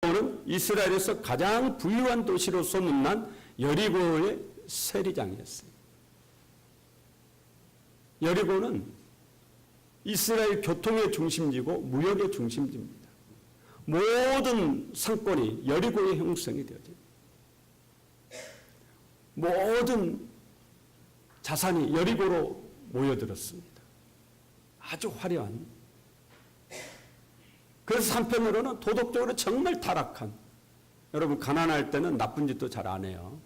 여리고는 이스라엘에서 가장 부유한 도시로 소문난 여리고의 세리장이었어요. 여리고는 이스라엘 교통의 중심지고 무역의 중심지입니다. 모든 상권이 여리고에 형성이 되어져요. 모든 자산이 여리고로 모여들었습니다. 아주 화려한. 그래서 한편으로는 도덕적으로 정말 타락한, 여러분 가난할 때는 나쁜 짓도 잘 안 해요.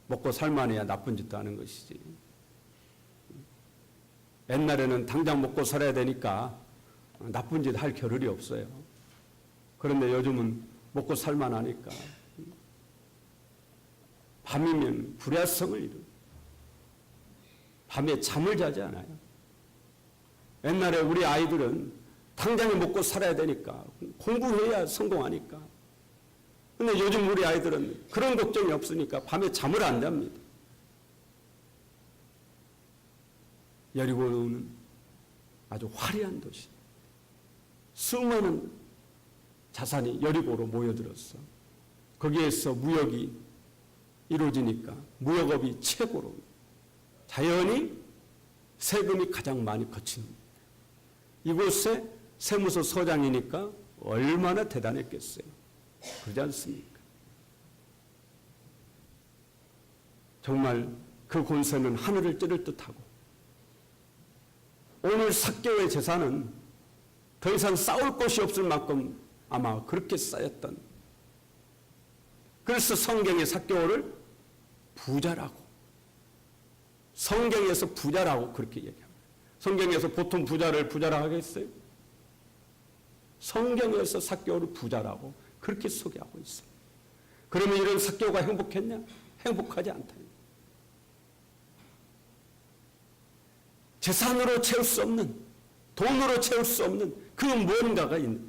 먹고 살만해야 나쁜 짓도 하는 것이지. 옛날에는 당장 먹고 살아야 되니까 나쁜 짓 할 겨를이 없어요. 그런데 요즘은 먹고 살만하니까 밤이면 불야성을 이루고 밤에 잠을 자지 않아요. 옛날에 우리 아이들은 당장에 먹고 살아야 되니까 공부해야 성공하니까. 근데 요즘 우리 아이들은 그런 걱정이 없으니까 밤에 잠을 안 잡니다. 여리고는 아주 화려한 도시. 수많은 자산이 여리고로 모여들었어. 거기에서 무역이 이루어지니까 무역업이 최고로. 자연히 세금이 가장 많이 거치는. 이곳에 세무서 서장이니까 얼마나 대단했겠어요. 그러지 않습니까? 정말 그 권세는 하늘을 찌를 듯하고, 오늘 삭개오의 재산은 더 이상 싸울 곳이 없을 만큼 아마 그렇게 쌓였던. 그래서 성경의 삭개오를 부자라고, 성경에서 부자라고 그렇게 얘기합니다. 성경에서 보통 부자를 부자라고 하겠어요? 성경에서 삭개오를 부자라고 그렇게 소개하고 있습니다. 그러면 이런 삭개오가 행복했냐? 행복하지 않다. 재산으로 채울 수 없는, 돈으로 채울 수 없는 그 뭔가가 있는,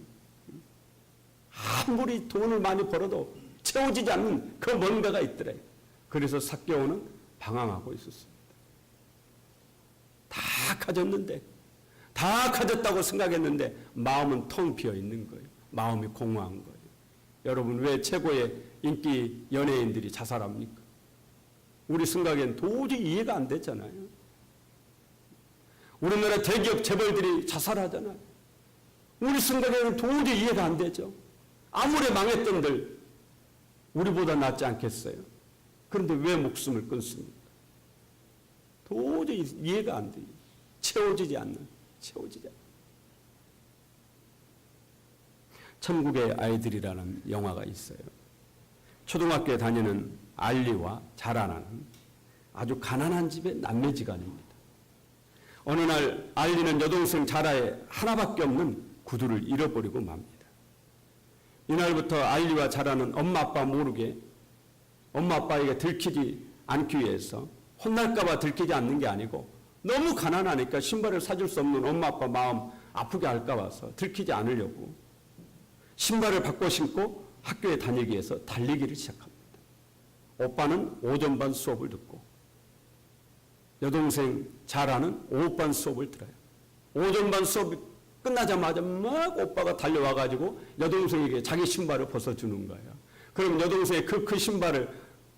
아무리 돈을 많이 벌어도 채워지지 않는 그 뭔가가 있더래요. 그래서 삭개오는 방황하고 있었습니다. 다 가졌는데, 다 가졌다고 생각했는데 마음은 텅 비어 있는 거예요. 마음이 공허한 거예요. 여러분, 왜 최고의 인기 연예인들이 자살합니까? 우리 생각엔 도저히 이해가 안 됐잖아요. 우리나라 대기업 재벌들이 자살하잖아요. 우리 생각에는 도저히 이해가 안 되죠. 아무리 망했던들 우리보다 낫지 않겠어요? 그런데 왜 목숨을 끊습니까? 도저히 이해가 안 돼요. 채워지지 않는. 천국의 아이들이라는 영화가 있어요. 초등학교에 다니는 알리와 자라나는 아주 가난한 집의 남매지간입니다. 어느 날 알리는 여동생 자라의 하나밖에 없는 구두를 잃어버리고 맙니다. 이날부터 알리와 자라는 엄마 아빠 모르게, 엄마 아빠에게 들키지 않기 위해서, 혼날까봐 들키지 않는 게 아니고 너무 가난하니까 신발을 사줄 수 없는 엄마 아빠 마음 아프게 할까 봐서 들키지 않으려고 신발을 바꿔 신고 학교에 다니기 위해서 달리기를 시작합니다. 오빠는 오전반 수업을 듣고 여동생 자라는 오후반 수업을 들어요. 오전반 수업이 끝나자마자 막 오빠가 달려와가지고 여동생에게 자기 신발을 벗어주는 거예요. 그럼 여동생이 그 신발을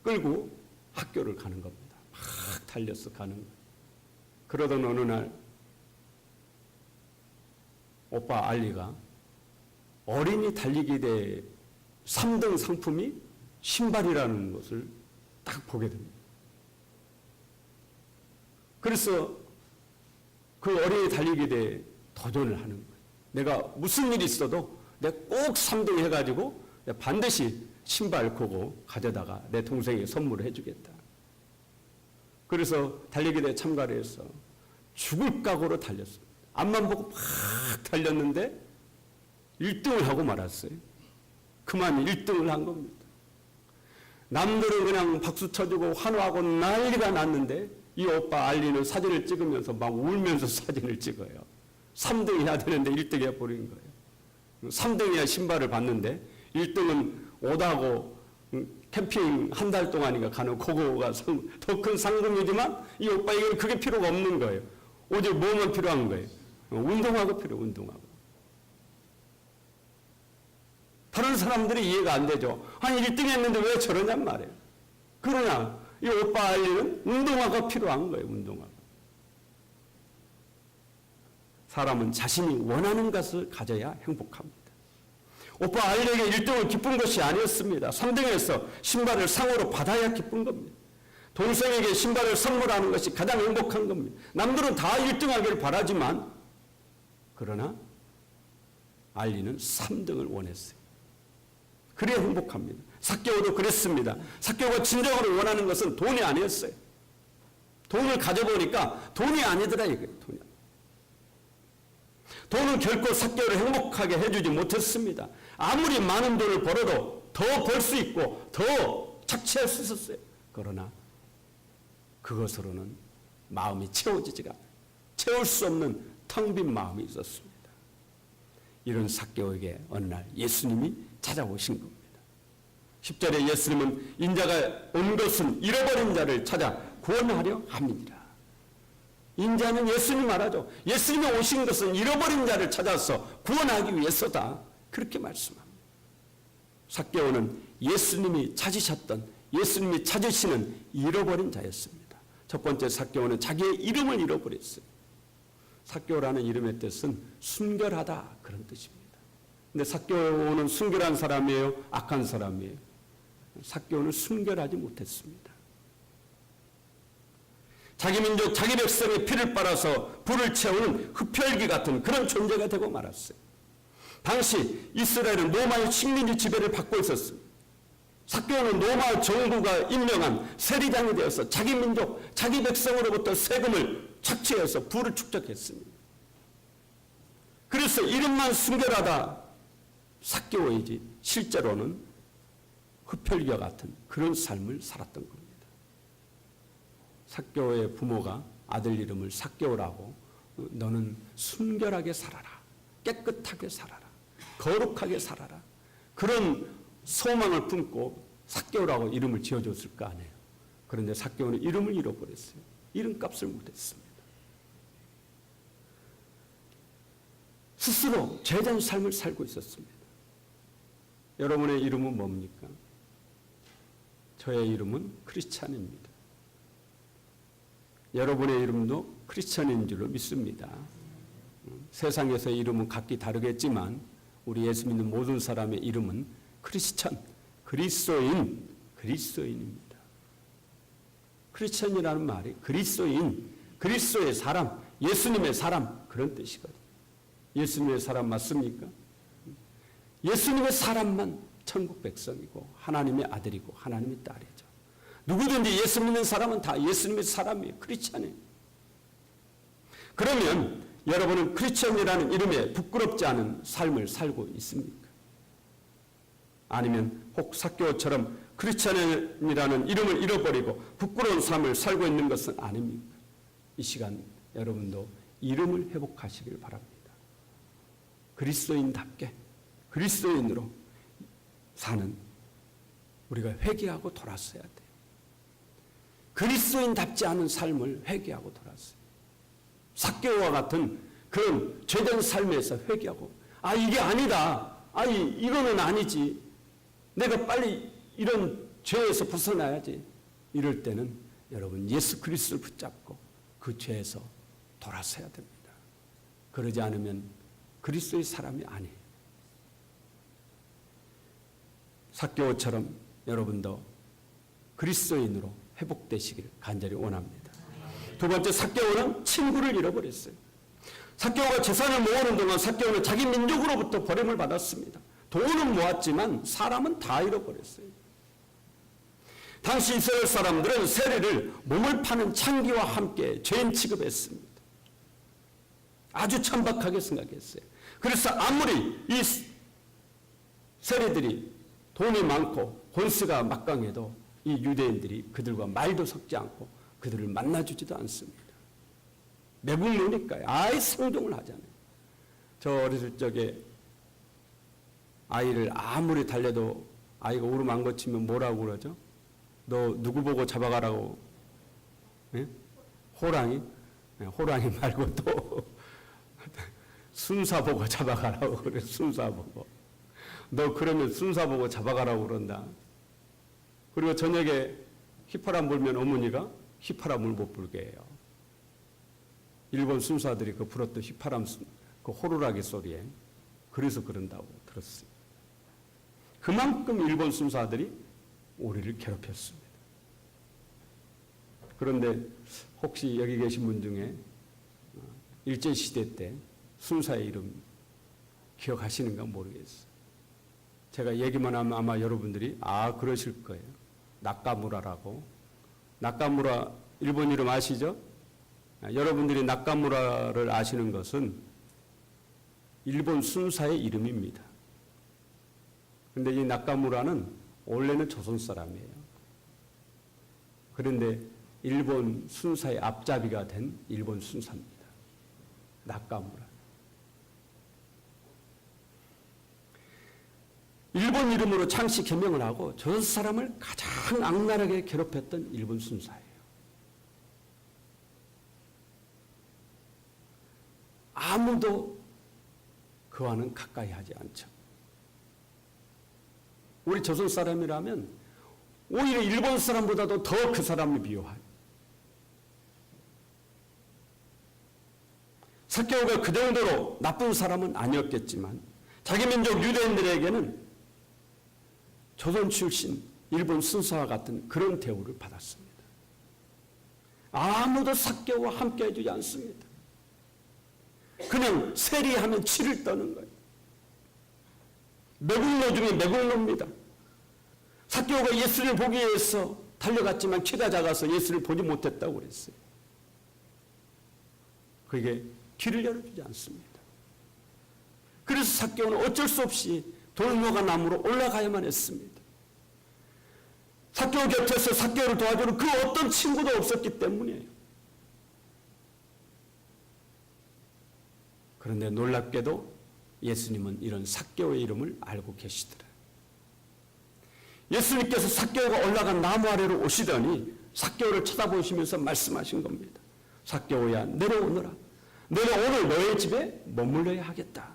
끌고 학교를 가는 겁니다. 막 달려서 가는 거예요. 그러던 어느 날 오빠 알리가 어린이 달리기 대회 3등 상품이 신발이라는 것을 딱 보게 됩니다. 그래서 그 어린이 달리기 대회에 도전을 하는 거예요. 내가 무슨 일이 있어도 내가 꼭 3등 해가지고 내가 반드시 신발 그거 가져다가 내 동생에게 선물을 해주겠다. 그래서 달리기 대회에 참가를 해서 죽을 각오로 달렸어요. 앞만 보고 막 달렸는데 1등을 하고 말았어요. 그만 1등을 한 겁니다. 남들은 그냥 박수 쳐주고 환호하고 난리가 났는데 이 오빠 알리는 사진을 찍으면서 막 울면서 사진을 찍어요. 3등 해야 되는데 1등 해버린 거예요. 3등이야 신발을 받는데 1등은 오다고 캠핑 한 달 동안인가 가는 그거가 더 큰 상금이지만 이 오빠에게는 그게 필요가 없는 거예요. 오직 뭐만 필요한 거예요? 운동하고 필요, 운동하고. 다른 사람들이 이해가 안 되죠. 아니 1등 했는데 왜 저러냔 말이에요. 그러나 이 오빠 알리는 운동화가 필요한 거예요. 운동화가. 사람은 자신이 원하는 것을 가져야 행복합니다. 오빠 알리에게 1등을 기쁜 것이 아니었습니다. 3등에서 신발을 상으로 받아야 기쁜 겁니다. 동생에게 신발을 선물하는 것이 가장 행복한 겁니다. 남들은 다 1등하기를 바라지만 그러나 알리는 3등을 원했어요. 그래야 행복합니다. 삭개오도 그랬습니다. 삭개오가 진정으로 원하는 것은 돈이 아니었어요. 돈을 가져보니까 돈이 아니더라 이거예요. 돈은 결코 삭개오를 행복하게 해주지 못했습니다. 아무리 많은 돈을 벌어도 더 벌 수 있고 더 착취할 수 있었어요. 그러나 그것으로는 마음이 채워지지가 않아요. 채울 수 없는 텅 빈 마음이 있었습니다. 이런 삭개오에게 어느 날 예수님이 찾아오신 겁니다. 10절에 예수님은 인자가 온 것은 잃어버린 자를 찾아 구원하려 함이니라. 인자는 예수님 말하죠. 예수님이 오신 것은 잃어버린 자를 찾아서 구원하기 위해서다. 그렇게 말씀합니다. 삭개오는 예수님이 찾으셨던, 예수님이 찾으시는 잃어버린 자였습니다. 첫 번째 삭개오는 자기의 이름을 잃어버렸어요. 삭개오라는 이름의 뜻은 순결하다 그런 뜻입니다. 근데 삭개오는 순결한 사람이에요? 악한 사람이에요? 삭개오는 순결하지 못했습니다. 자기 민족, 자기 백성의 피를 빨아서 불을 채우는 흡혈귀 같은 그런 존재가 되고 말았어요. 당시 이스라엘은 로마의 식민지 지배를 받고 있었습니다. 삭개오는 로마 정부가 임명한 세리장이 되어서 자기 민족, 자기 백성으로부터 세금을 착취해서 부를 축적했습니다. 그래서 이름만 순결하다 삭개오이지 실제로는 흡혈귀와 같은 그런 삶을 살았던 겁니다. 삭개오의 부모가 아들 이름을 삭개오라고 너는 순결하게 살아라. 깨끗하게 살아라. 거룩하게 살아라. 그런 소망을 품고 삭개오라고 이름을 지어줬을 거 아니에요. 그런데 삭개오는 이름을 잃어버렸어요. 이름값을 못했습니다. 스스로 죄된 삶을 살고 있었습니다. 여러분의 이름은 뭡니까? 저의 이름은 크리스찬입니다. 여러분의 이름도 크리스찬인 줄로 믿습니다. 세상에서 이름은 각기 다르겠지만 우리 예수 믿는 모든 사람의 이름은 크리스찬, 그리스도인, 그리스도인입니다. 크리스찬이라는 말이 그리스도인, 그리스도의 사람, 예수님의 사람 그런 뜻이거든요. 예수님의 사람 맞습니까? 예수님의 사람만 천국 백성이고 하나님의 아들이고 하나님의 딸이죠. 누구든지 예수 믿는 사람은 다 예수님의 사람이에요. 크리스찬이에요. 그러면 여러분은 크리스찬이라는 이름에 부끄럽지 않은 삶을 살고 있습니까? 아니면 혹 삭개오처럼 크리스찬이라는 이름을 잃어버리고 부끄러운 삶을 살고 있는 것은 아닙니까? 이 시간 여러분도 이름을 회복하시길 바랍니다. 그리스도인답게 그리스도인으로 사는 우리가 회개하고 돌았어야 돼요. 그리스도인답지 않은 삶을 회개하고 돌았어요. 삭개오와 같은 그런 죄된 삶에서 회개하고 이게 아니다. 이거는 아니지. 내가 빨리 이런 죄에서 벗어나야지. 이럴 때는 여러분 예수 그리스도를 붙잡고 그 죄에서 돌아서야 됩니다. 그러지 않으면 그리스도의 사람이 아니에요. 삭개오처럼 여러분도 그리스도인으로 회복되시기를 간절히 원합니다. 두 번째, 삭개오는 친구를 잃어버렸어요. 삭개오가 재산을 모으는 동안 삭개오는 자기 민족으로부터 버림을 받았습니다. 돈은 모았지만 사람은 다 잃어버렸어요. 당시 이스라엘 사람들은 세리를 몸을 파는 창기와 함께 죄인 취급했습니다. 아주 천박하게 생각했어요. 그래서 아무리 이 세리들이 돈이 많고 권세가 막강해도 이 유대인들이 그들과 말도 섞지 않고 그들을 만나주지도 않습니다. 매국노니까요. 아예 상종을 하잖아요. 저 어렸을 적에 아이를 아무리 달래도 아이가 울음 안 거치면 뭐라고 그러죠? 너 누구 보고 잡아가라고? 네? 호랑이? 네, 호랑이 말고 또 순사 보고 잡아가라고 그래. 순사 보고. 너 그러면 순사 보고 잡아가라고 그런다. 그리고 저녁에 휘파람 불면 어머니가 휘파람을 못 불게 해요. 일본 순사들이 그 불었던 휘파람 그 호루라기 소리에 그래서 그런다고 들었어요. 그만큼 일본 순사들이 우리를 괴롭혔습니다. 그런데 혹시 여기 계신 분 중에 일제시대 때 순사의 이름 기억하시는가 모르겠어요. 제가 얘기만 하면 아마 여러분들이 그러실 거예요. 나카무라라고. 나카무라 일본 이름 아시죠? 여러분들이 나카무라를 아시는 것은 일본 순사의 이름입니다. 그런데 이 나카무라는 원래는 조선 사람이에요. 그런데 일본 순사의 앞잡이가 된 일본 순사입니다. 나카무라. 일본 이름으로 창씨 개명을 하고 조선 사람을 가장 악랄하게 괴롭혔던 일본 순사예요. 아무도 그와는 가까이 하지 않죠. 우리 조선 사람이라면 오히려 일본 사람보다도 더 그 사람을 미워해요. 사케오가 그 정도로 나쁜 사람은 아니었겠지만 자기 민족 유대인들에게는 조선 출신 일본 순사와 같은 그런 대우를 받았습니다. 아무도 사케오와 함께 해주지 않습니다. 그냥 세리하면 치를 떠는 거예요. 매국노 중에 매국노입니다. 사케오가 예수를 보기 위해서 달려갔지만 키가 작아서 예수를 보지 못했다고 그랬어요. 그게 길을 열어주지 않습니다. 그래서 사케오는 어쩔 수 없이 돌무화과 나무로 올라가야만 했습니다. 사케오 곁에서 사케오를 도와주는 그 어떤 친구도 없었기 때문이에요. 그런데 놀랍게도 예수님은 이런 사케오의 이름을 알고 계시더라. 예수님께서 사케오가 올라간 나무 아래로 오시더니 사케오를 쳐다보시면서 말씀하신 겁니다. 사케오야, 내려오너라. 내가 오늘 너의 집에 머물러야 하겠다.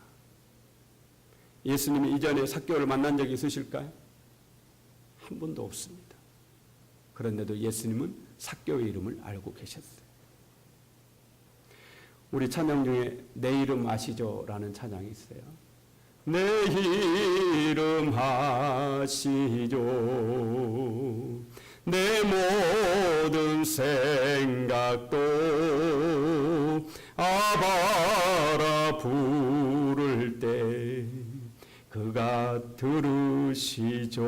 예수님이 이전에 사케오를 만난 적이 있으실까요? 한 번도 없습니다. 그런데도 예수님은 사케오의 이름을 알고 계셨어요. 우리 찬양 중에 내 이름 아시죠? 라는 찬양이 있어요. 내 이름 아시죠? 내 모든 생각도 아바라 부를 때 그가 들으시죠.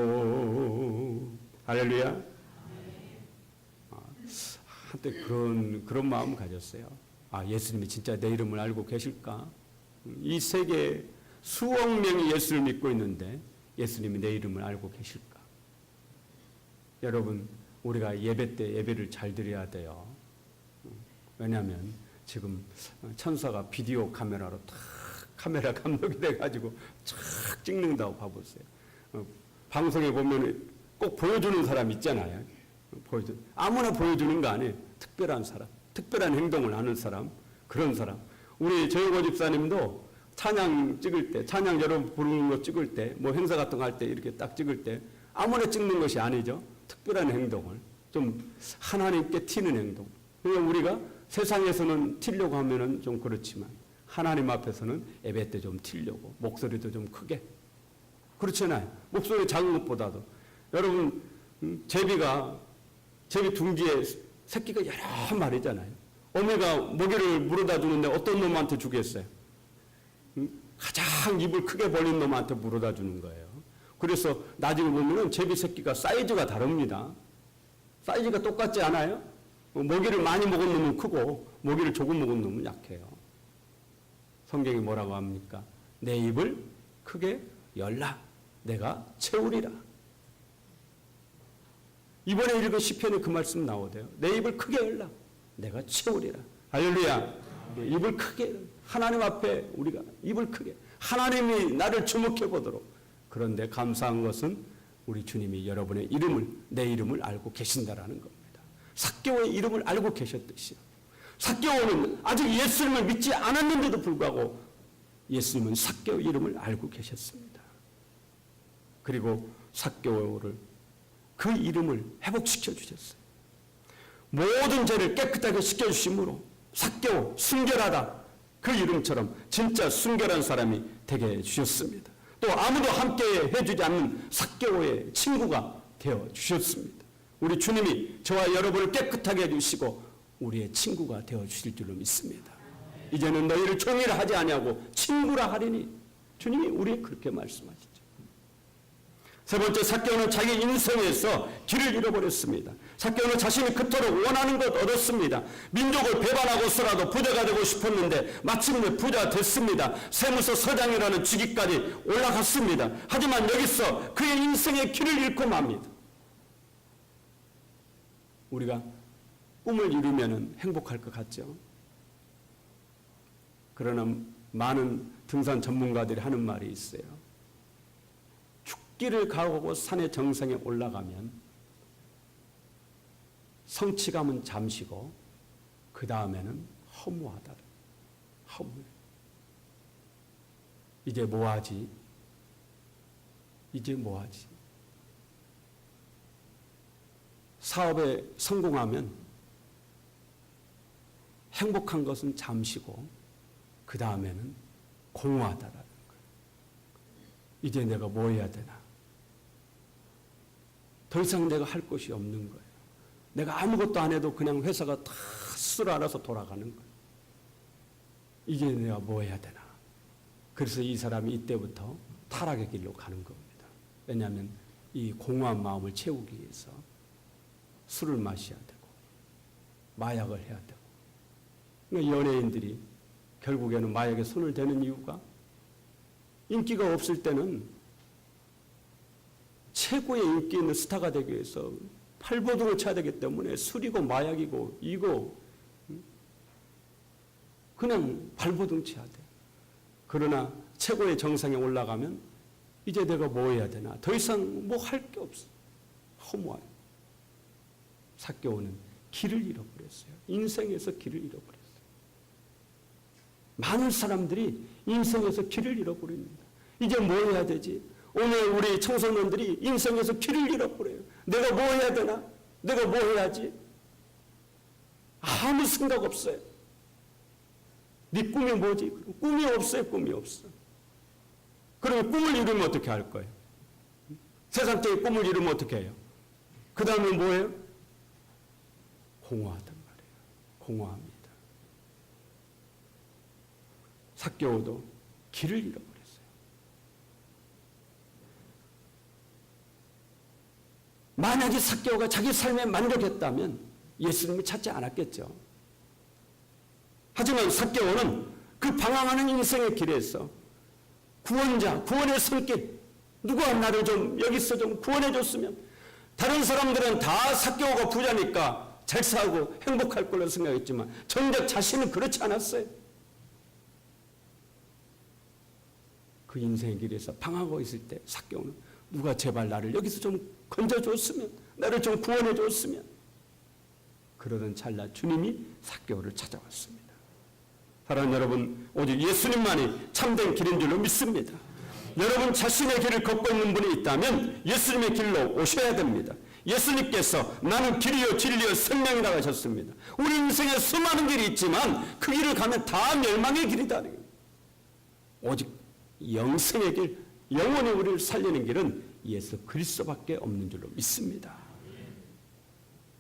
할렐루야. 한때 그런 마음 가졌어요. 예수님이 진짜 내 이름을 알고 계실까? 이 세계에 수억 명이 예수를 믿고 있는데 예수님이 내 이름을 알고 계실까? 여러분, 우리가 예배 때 예배를 잘 드려야 돼요. 왜냐하면 지금 천사가 비디오 카메라로 탁 카메라 감독이 돼가지고 쫙 찍는다고 봐보세요. 방송에 보면 꼭 보여주는 사람 있잖아요. 아무나 보여주는 거 아니에요. 특별한 사람, 특별한 행동을 하는 사람, 그런 사람. 우리 조영호 집사님도 찬양 찍을 때, 찬양 여러분 부르는 거 찍을 때, 뭐 행사 같은 거 할 때 이렇게 딱 찍을 때 아무나 찍는 것이 아니죠. 특별한 행동을, 좀 하나님께 튀는 행동. 그러니까 우리가 세상에서는 튀려고 하면은 좀 그렇지만 하나님 앞에서는 예배 때 좀 튀려고, 목소리도 좀 크게. 그렇잖아요. 목소리 작은 것보다도. 여러분, 제비 둥지에 새끼가 여러 마리잖아요. 어미가 먹이를 물어다 주는데 어떤 놈한테 주겠어요? 가장 입을 크게 벌린 놈한테 물어다 주는 거예요. 그래서 나중에 보면은 제비 새끼가 사이즈가 다릅니다. 사이즈가 똑같지 않아요? 먹이를 많이 먹은 놈은 크고 먹이를 조금 먹은 놈은 약해요. 성경이 뭐라고 합니까? 내 입을 크게 열라. 내가 채우리라. 이번에 읽은 시편에 그 말씀 나오대요. 내 입을 크게 열라. 내가 채우리라. 할렐루야. 입을 크게, 하나님 앞에 우리가 입을 크게, 하나님이 나를 주목해 보도록. 그런데 감사한 것은 우리 주님이 여러분의 이름을, 내 이름을 알고 계신다라는 겁니다. 사케오의 이름을 알고 계셨듯이요. 사케오는 아직 예수님을 믿지 않았는데도 불구하고 예수님은 사케오 이름을 알고 계셨습니다. 그리고 삭개오를 그 이름을 회복시켜 주셨어요. 모든 죄를 깨끗하게 씻겨주심으로 삭개오 순결하다 그 이름처럼 진짜 순결한 사람이 되게 해주셨습니다. 또 아무도 함께 해주지 않는 삭개오의 친구가 되어주셨습니다. 우리 주님이 저와 여러분을 깨끗하게 해주시고 우리의 친구가 되어주실 줄로 믿습니다. 이제는 너희를 종이라 하지 아니하고 친구라 하리니 주님이 우리에게 그렇게 말씀하시죠. 세 번째, 삭개오는 자기 인생에서 길을 잃어버렸습니다. 삭개오는 자신이 그토록 원하는 것 얻었습니다. 민족을 배반하고서라도 부자가 되고 싶었는데 마침내 부자 됐습니다. 세무서 서장이라는 직위까지 올라갔습니다. 하지만 여기서 그의 인생의 길을 잃고 맙니다. 우리가 꿈을 이루면 행복할 것 같죠? 그러나 많은 등산 전문가들이 하는 말이 있어요. 죽기를 각오하고 산의 정상에 올라가면 성취감은 잠시고 그 다음에는 허무하다. 허무해. 이제 뭐하지? 이제 뭐하지? 사업에 성공하면 행복한 것은 잠시고 그 다음에는 공허하다라는 거예요. 이제 내가 뭐 해야 되나? 더 이상 내가 할 것이 없는 거예요. 내가 아무것도 안 해도 그냥 회사가 다 스스로 알아서 돌아가는 거예요. 이제 내가 뭐 해야 되나? 그래서 이 사람이 이때부터 타락의 길로 가는 겁니다. 왜냐하면 이 공허한 마음을 채우기 위해서 술을 마셔야 되고 마약을 해야 되고. 그러니까 연예인들이 결국에는 마약에 손을 대는 이유가 인기가 없을 때는 최고의 인기 있는 스타가 되기 위해서 팔보등을 쳐야 되기 때문에 술이고 마약이고 이거 그냥 발버둥 쳐야 돼. 그러나 최고의 정상에 올라가면 이제 내가 뭐 해야 되나? 더 이상 뭐 할 게 없어. 허무해요. 삭개오는 길을 잃어버렸어요. 인생에서 길을 잃어버렸어요. 많은 사람들이 인생에서 길을 잃어버립니다. 이제 뭐 해야 되지? 오늘 우리 청소년들이 인생에서 길을 잃어버려요. 내가 뭐 해야 되나? 내가 뭐 해야지? 아무 생각 없어요. 네 꿈이 뭐지? 꿈이 없어요. 꿈이 없어. 그러면 꿈을 이루면 어떻게 할 거예요? 세상적인 꿈을 이루면 어떻게 해요? 그 다음에 뭐예요? 공허하단 말이에요. 공허합니다. 삭개오도 길을 잃어버렸어요. 만약에 삭개오가 자기 삶에 만족했다면 예수님을 찾지 않았겠죠. 하지만 삭개오는 그 방황하는 인생의 길에서 구원자, 구원의 손길, 누가 나를 좀 여기서 좀 구원해 줬으면, 다른 사람들은 다 삭개오가 부자니까 잘 살고 행복할 걸로 생각했지만 정작 자신은 그렇지 않았어요. 그 인생의 길에서 방황하고 있을 때 삭개오는 누가 제발 나를 여기서 좀 건져줬으면, 나를 좀 구원해 줬으면, 그러던 찰나 주님이 삭개오를 찾아왔습니다. 사랑하는 여러분, 오직 예수님만이 참된 길인 줄로 믿습니다. 여러분 자신의 길을 걷고 있는 분이 있다면 예수님의 길로 오셔야 됩니다. 예수님께서 나는 길이요 진리요 생명이라고 하셨습니다. 우리 인생에 수많은 길이 있지만 그 길을 가면 다 멸망의 길이다. 오직 영생의 길, 영원히 우리를 살리는 길은 예수 그리스도밖에 없는 줄로 믿습니다.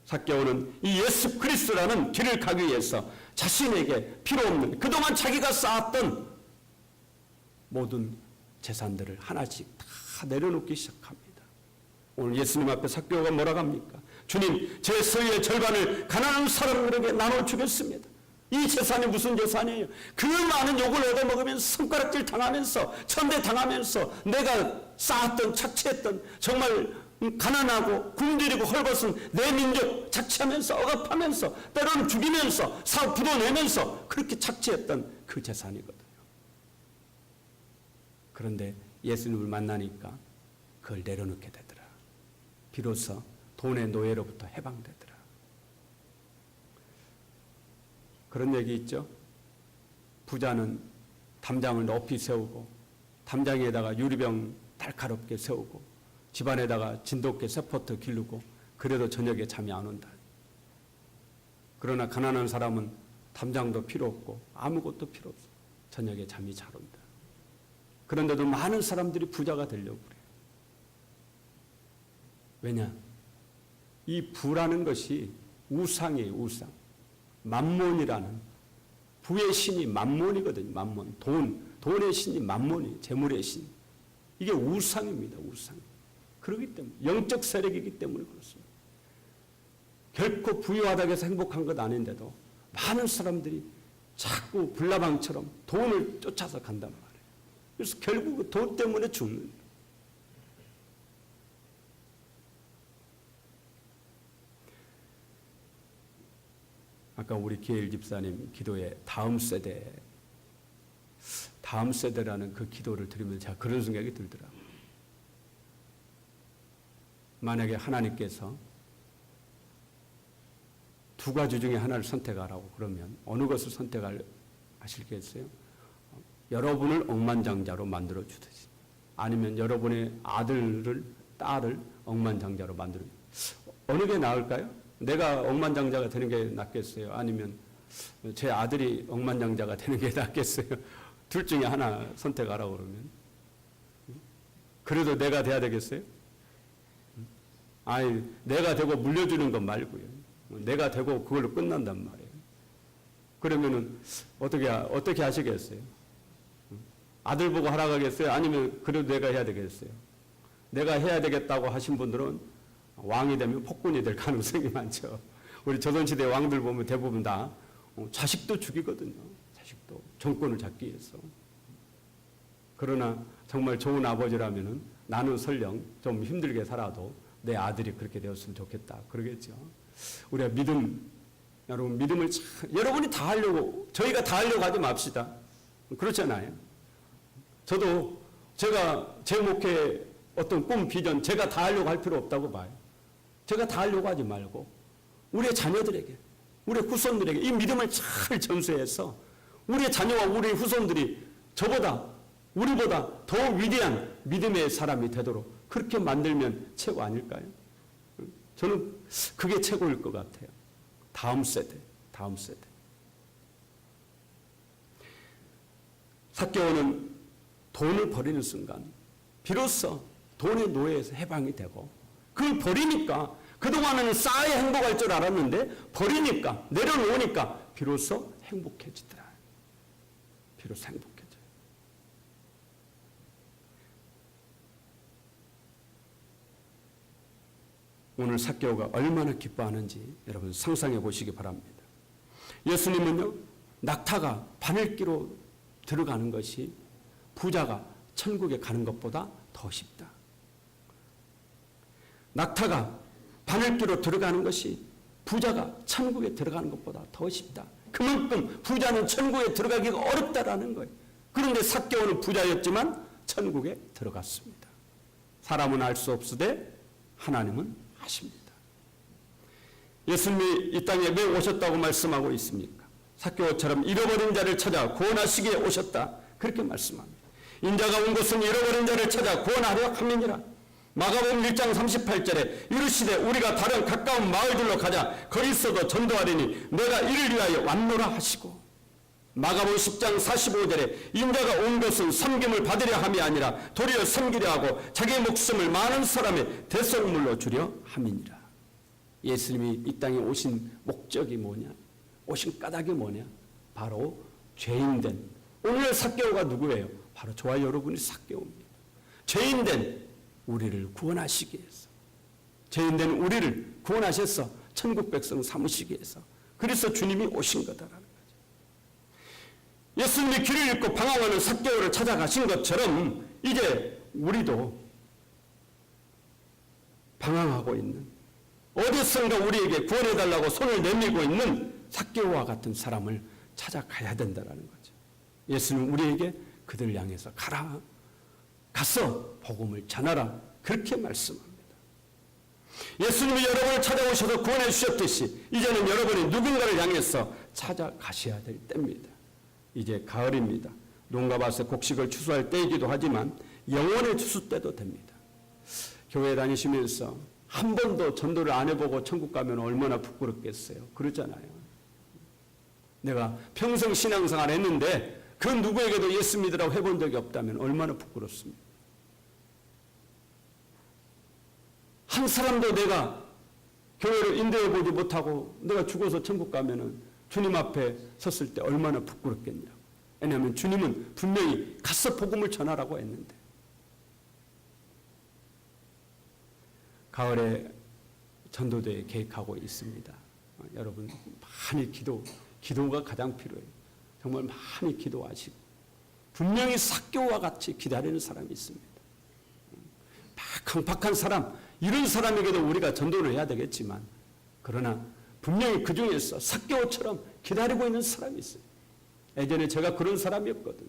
삭개오는 이 예수 그리스도라는 길을 가기 위해서 자신에게 필요 없는 그동안 자기가 쌓았던 모든 재산들을 하나씩 다 내려놓기 시작합니다. 오늘 예수님 앞에 삭개오가 뭐라고 합니까? 주님, 제 소유의 절반을 가난한 사람들에게 나눠주겠습니다. 이 재산이 무슨 재산이에요? 그 많은 욕을 얻어먹으면서 손가락질 당하면서 천대 당하면서 내가 쌓았던 착취했던 정말 가난하고 굶주리고 헐벗은 내 민족 착취하면서 억압하면서 때로는 죽이면서 사업 부도내면서 그렇게 착취했던 그 재산이거든요. 그런데 예수님을 만나니까 그걸 내려놓게 되더라. 비로소 돈의 노예로부터 해방되더라. 그런 얘기 있죠. 부자는 담장을 높이 세우고 담장 위에다가 유리병 날카롭게 세우고 집안에다가 진돗개 세포트 기르고 그래도 저녁에 잠이 안 온다. 그러나 가난한 사람은 담장도 필요 없고 아무것도 필요 없어. 저녁에 잠이 잘 온다. 그런데도 많은 사람들이 부자가 되려고 그래요. 왜냐? 이 부라는 것이 우상이에요, 우상. 만몬이라는 부의 신이 만몬이거든요. 만몬. 돈의 신이 만몬이, 재물의 신. 이게 우상입니다, 우상. 그렇기 때문에 영적 세력이기 때문에 그렇습니다. 결코 부유하다고 해서 행복한 것 아닌데도 많은 사람들이 자꾸 불나방처럼 돈을 쫓아서 간단 말이에요. 그래서 결국 돈 때문에 죽는 거예요. 아까 우리 기엘 집사님 기도에 다음 세대라는 그 기도를 들으면 제가 그런 생각이 들더라고요. 만약에 하나님께서 두 가지 중에 하나를 선택하라고 그러면 어느 것을 선택하실겠어요? 여러분을 억만장자로 만들어 주듯이, 아니면 여러분의 딸을 억만장자로 만들어 주듯이. 어느 게 나을까요? 내가 억만장자가 되는 게 낫겠어요? 아니면 제 아들이 억만장자가 되는 게 낫겠어요? 둘 중에 하나 선택하라고 그러면. 그래도 내가 돼야 되겠어요? 아니, 내가 되고 물려주는 것 말고요. 내가 되고 그걸로 끝난단 말이에요. 그러면은 어떻게 하시겠어요? 아들 보고 하라고 하겠어요? 아니면 그래도 내가 해야 되겠어요? 내가 해야 되겠다고 하신 분들은 왕이 되면 폭군이 될 가능성이 많죠. 우리 조선시대 왕들 보면 대부분 다 자식도 죽이거든요. 자식도 정권을 잡기 위해서. 그러나 정말 좋은 아버지라면은 나는 설령 좀 힘들게 살아도 내 아들이 그렇게 되었으면 좋겠다. 그러겠죠. 우리가 여러분 믿음을 여러분이 다 하려고, 저희가 다 하려고 하지 맙시다. 그렇잖아요. 저도 제가 제 목회 어떤 꿈, 비전 제가 다 하려고 할 필요 없다고 봐요. 제가 다 하려고 하지 말고 우리의 자녀들에게, 우리의 후손들에게 이 믿음을 잘 전수해서 우리의 자녀와 우리의 후손들이 우리보다 더 위대한 믿음의 사람이 되도록 그렇게 만들면 최고 아닐까요? 저는 그게 최고일 것 같아요. 다음 세대. 삭개오는 돈을 버리는 순간 비로소 돈의 노예에서 해방이 되고, 그걸 버리니까 그동안은 쌓아야 행복할 줄 알았는데 버리니까, 내려놓으니까 비로소 행복해지더라. 비로소 행복해져요. 오늘 삭개오가 얼마나 기뻐하는지 여러분 상상해 보시기 바랍니다. 예수님은요, 낙타가 바늘기로 들어가는 것이 부자가 천국에 가는 것보다 더 쉽다. 낙타가 바늘기로 들어가는 것이 부자가 천국에 들어가는 것보다 더 쉽다. 그만큼 부자는 천국에 들어가기가 어렵다라는 거예요. 그런데 삭개오는 부자였지만 천국에 들어갔습니다. 사람은 알 수 없으되 하나님은 아십니다. 예수님이 이 땅에 왜 오셨다고 말씀하고 있습니까? 삭개오처럼 잃어버린 자를 찾아 구원하시기에 오셨다. 그렇게 말씀합니다. 인자가 온 것은 잃어버린 자를 찾아 구원하려 함이니라. 마가복음 1장 38절에 이르시되 우리가 다른 가까운 마을들로 가자. 거기서도 전도하리니 내가 이를 위하여 왔노라 하시고, 마가복음 10장 45절에 인자가 온 것은 섬김을 받으려 함이 아니라 도리어 섬기려 하고 자기 목숨을 많은 사람의 대속물로 주려 함이니라. 예수님이 이 땅에 오신 목적이 뭐냐? 오신 까닭이 뭐냐? 바로 죄인된, 오늘 삭개오가 누구예요? 바로 저와 여러분이 삭개오입니다. 죄인된 우리를 구원하시기 위해서, 죄인된 우리를 구원하셔서 천국 백성 삼으시기 위해서, 그래서 주님이 오신 거다라는 거죠. 예수님이 길을 잃고 방황하는 삭개오를 찾아가신 것처럼 이제 우리도 방황하고 있는, 어디선가 우리에게 구원해달라고 손을 내밀고 있는 삭개오와 같은 사람을 찾아가야 된다는 거죠. 예수는 우리에게 그들을 향해서 가서 복음을 전하라, 그렇게 말씀합니다. 예수님이 여러분을 찾아오셔서 구원해 주셨듯이 이제는 여러분이 누군가를 향해서 찾아가셔야 될 때입니다. 이제 가을입니다. 농가밭에 곡식을 추수할 때이기도 하지만 영혼의 추수 때도 됩니다. 교회 다니시면서 한 번도 전도를 안 해보고 천국 가면 얼마나 부끄럽겠어요. 그러잖아요. 내가 평생 신앙생활 했는데 그 누구에게도 예수 믿으라고 해본 적이 없다면 얼마나 부끄럽습니까? 한 사람도 내가 교회를 인도해 보지 못하고 내가 죽어서 천국 가면은 주님 앞에 섰을 때 얼마나 부끄럽겠냐. 왜냐하면 주님은 분명히 가서 복음을 전하라고 했는데. 가을에 전도대회 계획하고 있습니다. 여러분 많이 기도가 가장 필요해요. 정말 많이 기도하시고 분명히 삭개오와 같이 기다리는 사람이 있습니다. 막 강팍한 사람, 이런 사람에게도 우리가 전도를 해야 되겠지만 그러나 분명히 그 중에서 삭개오처럼 기다리고 있는 사람이 있어요. 예전에 제가 그런 사람이었거든요.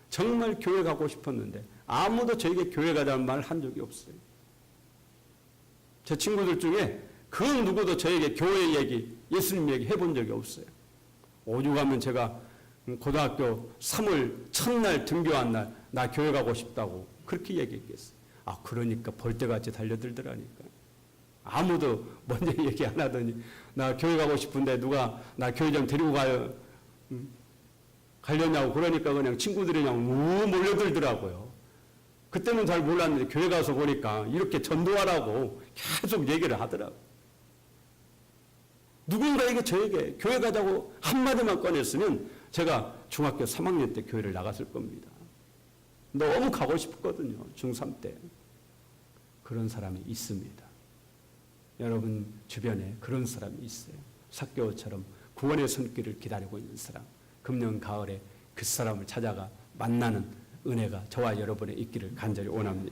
정말 교회 가고 싶었는데 아무도 저에게 교회 가자는 말 한 적이 없어요. 제 친구들 중에 그 누구도 저에게 교회 얘기, 예수님 얘기 해본 적이 없어요. 오죽하면 제가 고등학교 3월 첫날 등교한 날 나 교회 가고 싶다고 그렇게 얘기했겠어요. 그러니까 벌떼같이 달려들더라니까. 아무도 먼저 얘기 안 하더니 나 교회 가고 싶은데 누가 나 교회 좀 데리고 가요. 가려냐고 그러니까 그냥 친구들이 그냥 몰려들더라고요. 그때는 잘 몰랐는데 교회 가서 보니까 이렇게 전도하라고 계속 얘기를 하더라고요. 누군가에게 저에게 교회 가자고 한마디만 꺼냈으면 제가 중학교 3학년 때 교회를 나갔을 겁니다. 너무 가고 싶었거든요. 중3 때. 그런 사람이 있습니다. 여러분 주변에 그런 사람이 있어요. 삭개오처럼 구원의 손길을 기다리고 있는 사람. 금년 가을에 그 사람을 찾아가 만나는 은혜가 저와 여러분의 있기를 간절히 원합니다.